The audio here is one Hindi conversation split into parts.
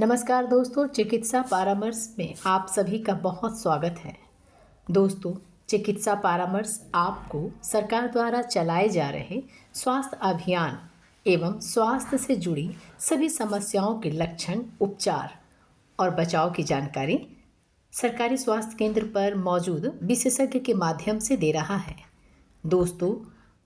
नमस्कार दोस्तों, चिकित्सा परामर्श में आप सभी का बहुत स्वागत है। दोस्तों, चिकित्सा परामर्श आपको सरकार द्वारा चलाए जा रहे स्वास्थ्य अभियान एवं स्वास्थ्य से जुड़ी सभी समस्याओं के लक्षण, उपचार और बचाव की जानकारी सरकारी स्वास्थ्य केंद्र पर मौजूद विशेषज्ञ के माध्यम से दे रहा है। दोस्तों,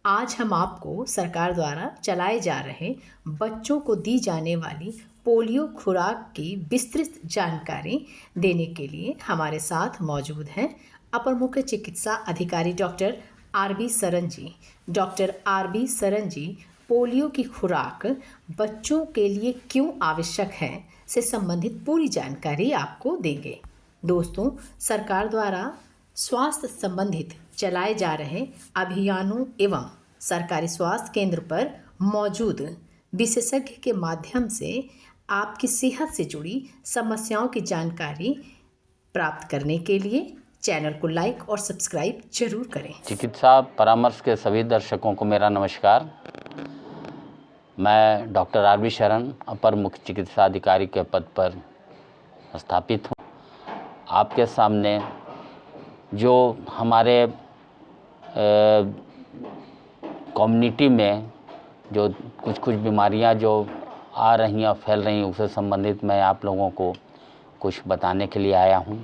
आज हम आपको सरकार द्वारा चलाए जा रहे बच्चों को दी जाने वाली पोलियो खुराक की विस्तृत जानकारी देने के लिए हमारे साथ मौजूद हैं अपर मुख्य चिकित्सा अधिकारी doctor R B. Saran ji. Doctor R B. Saran ji polio की खुराक बच्चों के लिए क्यों आवश्यक है से संबंधित पूरी जानकारी आपको देंगे। दोस्तों, सरकार द्वारा स्वास्थ्य संबंधित चलाए जा रहे अभियानों एवं सरकारी स्वास्थ्य केंद्र पर मौजूद विशेषज्ञ के माध्यम से आपकी सेहत से जुड़ी समस्याओं की जानकारी प्राप्त करने के लिए चैनल को लाइक और सब्सक्राइब जरूर करें। चिकित्सा परामर्श के सभी दर्शकों को मेरा नमस्कार। मैं डॉक्टर आर.बी. सरन अपर मुख्य चिकित्सा अधिकारी के पद पर स्थापित हूँ। आपके सामने जो हमारे कम्युनिटी में जो कुछ बीमारियां जो आ रही और फैल रही हैं, उससे संबंधित मैं आप लोगों को कुछ बताने के लिए आया हूं।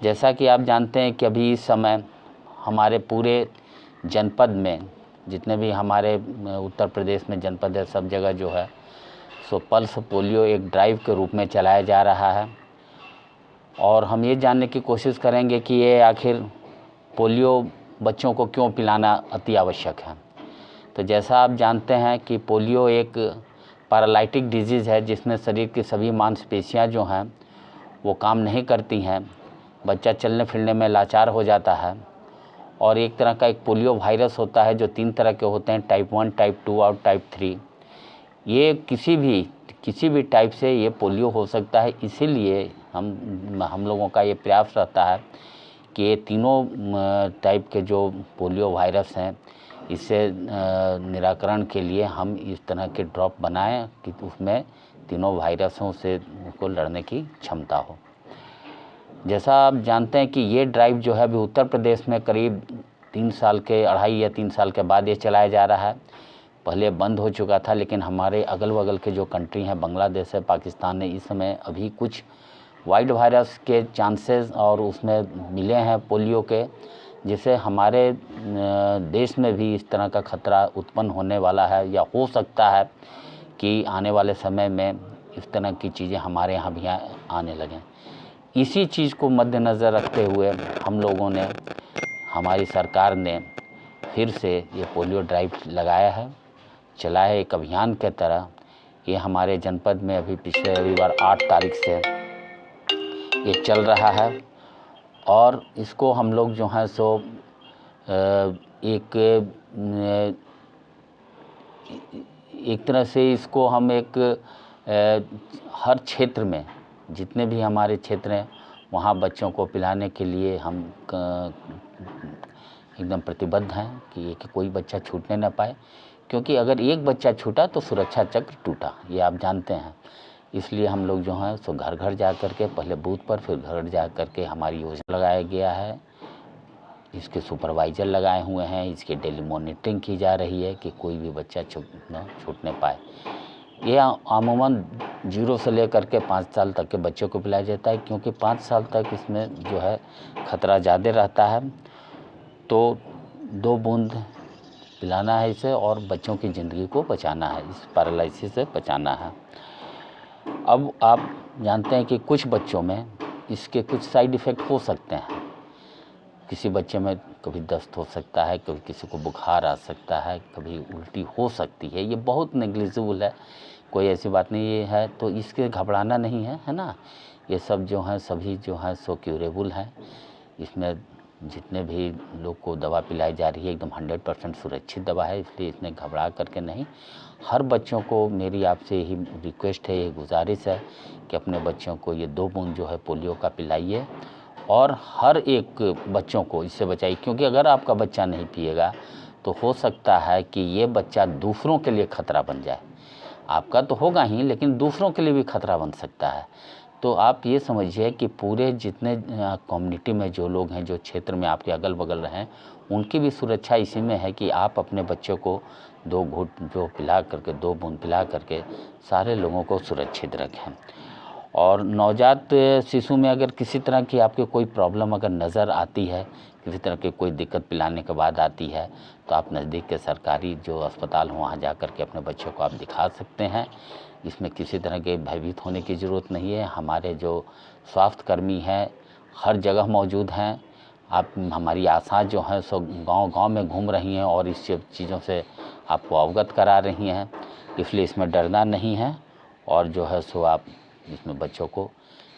जैसा कि आप जानते हैं कि अभी इस समय हमारे पूरे जनपद में जितने भी हमारे उत्तर प्रदेश में जनपद है, सब जगह जो है सो पल्स पोलियो एक ड्राइव के रूप में चलाया जा रहा है। और हम ये जानने की कोशिश करेंगे कि ये आखिर पोलियो बच्चों को क्यों पिलाना अति आवश्यक है। तो जैसा आप जानते हैं कि पोलियो एक पैरालाइटिक डिजीज़ है जिसमें शरीर की सभी मांसपेशियां जो हैं वो काम नहीं करती हैं। बच्चा चलने फिरने में लाचार हो जाता है। और एक तरह का एक पोलियो वायरस होता है जो 3 तरह के होते हैं, टाइप 1, टाइप 2 और टाइप 3। ये किसी भी टाइप से ये पोलियो हो सकता है। इसीलिए हम लोगों का ये प्रयास रहता है कि ये तीनों टाइप के जो पोलियो वायरस हैं इससे निराकरण के लिए हम इस तरह के ड्रॉप बनाएं कि उसमें तीनों वायरसों से उसको लड़ने की क्षमता हो। जैसा आप जानते हैं कि ये ड्राइव जो है अभी उत्तर प्रदेश में करीब 2.5 या 3 साल के बाद ये चलाया जा रहा है। पहले बंद हो चुका था, लेकिन हमारे अगल बगल के जो कंट्री हैं, बांग्लादेश है, पाकिस्तान ने इस समय अभी कुछ वाइल्ड वायरस के चांसेस और उसमें मिले हैं पोलियो के, जिससे हमारे देश में भी इस तरह का खतरा उत्पन्न होने वाला है या हो सकता है कि आने वाले समय में इस तरह की चीज़ें हमारे यहाँ भी आने लगें। इसी चीज़ को मद्देनज़र रखते हुए हम लोगों ने, हमारी सरकार ने फिर से ये पोलियो ड्राइव लगाया है, चलाया है एक अभियान के तरह। ये हमारे जनपद में अभी पिछले रविवार 8 तारीख से ये चल रहा है। और इसको हम लोग जो हैं सो एक तरह से इसको हम हर क्षेत्र में जितने भी हमारे क्षेत्र हैं वहाँ बच्चों को पिलाने के लिए हम एकदम प्रतिबद्ध हैं कि कोई बच्चा छूटने ना पाए, क्योंकि अगर एक बच्चा छूटा तो सुरक्षा चक्र टूटा, ये आप जानते हैं। इसलिए हम लोग जो हैं सो घर घर जा कर के, पहले बूथ पर फिर घर जा कर के हमारी योजना लगाया गया है। इसके सुपरवाइज़र लगाए हुए हैं, इसकी डेली मॉनिटरिंग की जा रही है कि कोई भी बच्चा छूटने पाए। ये अमूमन 0 से लेकर के 5 साल तक के बच्चों को पिलाया जाता है, क्योंकि 5 साल तक इसमें जो है खतरा ज़्यादा रहता है। तो 2 बूंद पिलाना है इसे और बच्चों की ज़िंदगी को बचाना है, इस पैरालिसिस से बचाना है। अब आप जानते हैं कि कुछ बच्चों में इसके कुछ साइड इफ़ेक्ट हो सकते हैं। किसी बच्चे में कभी दस्त हो सकता है, कभी किसी को बुखार आ सकता है, कभी उल्टी हो सकती है। ये बहुत नेग्लिजिबल है, कोई ऐसी बात नहीं है, तो इसके घबराना नहीं है, है ना। ये सब जो हैं सभी जो हैं सो क्यूरेबल हैं। इसमें जितने भी लोग को दवा पिलाई जा रही है एकदम 100% सुरक्षित दवा है, इसलिए इसमें घबरा करके नहीं। हर बच्चों को मेरी आपसे यही रिक्वेस्ट है, यही गुजारिश है कि अपने बच्चों को ये 2 बूंद जो है पोलियो का पिलाइए और हर एक बच्चों को इससे बचाइए, क्योंकि अगर आपका बच्चा नहीं पिएगा तो हो सकता है कि ये बच्चा दूसरों के लिए खतरा बन जाए। आपका तो होगा ही, लेकिन दूसरों के लिए भी खतरा बन सकता है। तो आप ये समझिए कि पूरे जितने कम्युनिटी में जो लोग हैं, जो क्षेत्र में आपके अगल बगल रहें, उनकी भी सुरक्षा इसी में है कि आप अपने बच्चों को 2 घूंट जो पिला करके, 2 बूंद पिला करके सारे लोगों को सुरक्षित रखें। और नवजात शिशु में अगर किसी तरह की आपको कोई प्रॉब्लम अगर नज़र आती है, किसी तरह की कोई दिक्कत पिलाने के बाद आती है, तो आप नज़दीक के सरकारी जो अस्पताल हो वहाँ जा कर के अपने बच्चों को आप दिखा सकते हैं। इसमें किसी तरह के भयभीत होने की ज़रूरत नहीं है। हमारे जो स्वास्थ्यकर्मी हैं हर जगह मौजूद हैं। आप हमारी आशा जो हैं सो गांव-गांव में घूम रही हैं और इस सब चीज़ों से आपको अवगत करा रही हैं, इसलिए इसमें डरना नहीं है। और जो है सो आप इसमें बच्चों को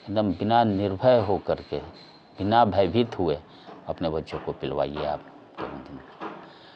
एकदम बिना निर्भय हो कर के, बिना भयभीत हुए अपने बच्चों को पिलवाइए आप।